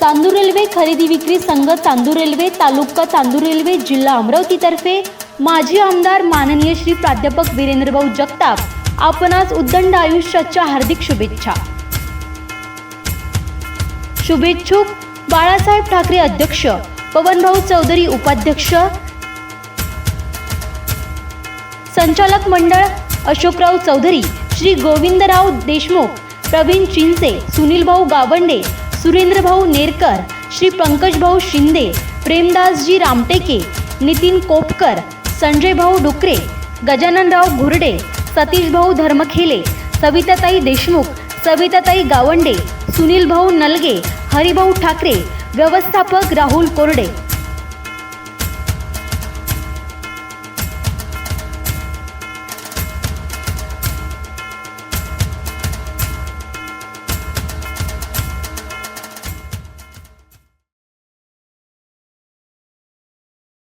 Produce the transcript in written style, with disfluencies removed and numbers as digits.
Chandur railway खरेदी विक्री संघ चांदूर रेल्वे तालुका चांदूर रेल्वे जिल्हा अमरावतीतर्फे माजी आमदार माननीय श्री प्राध्यापक वीरेंद्रभाऊ जगताप आपणास उद्दंड आयुष्याच्या हार्दिक शुभेच्छा। शुभेच्छुक बाळासाहेब ठाकरे अध्यक्ष, पवनभाऊ चौधरी उपाध्यक्ष, संचालक मंडळ अशोकराव चौधरी, श्री गोविंदराव देशमुख, प्रवीण चिंचे, सुनीलभाऊ गावंडे, सुरेंद्रभाऊ नेरकर, श्री पंकजभाऊ शिंदे, प्रेमदासजी रामटेके, नितीन कोपकर, संजयभाऊ डुकरे, गजाननराव घुरडे, सतीशभाऊ धर्मखेले, सविताताई देशमुख, सविताताई गावंडे, सुनीलभाऊ नलगे, हरिभाऊ ठाकरे, व्यवस्थापक राहुल कोरडे।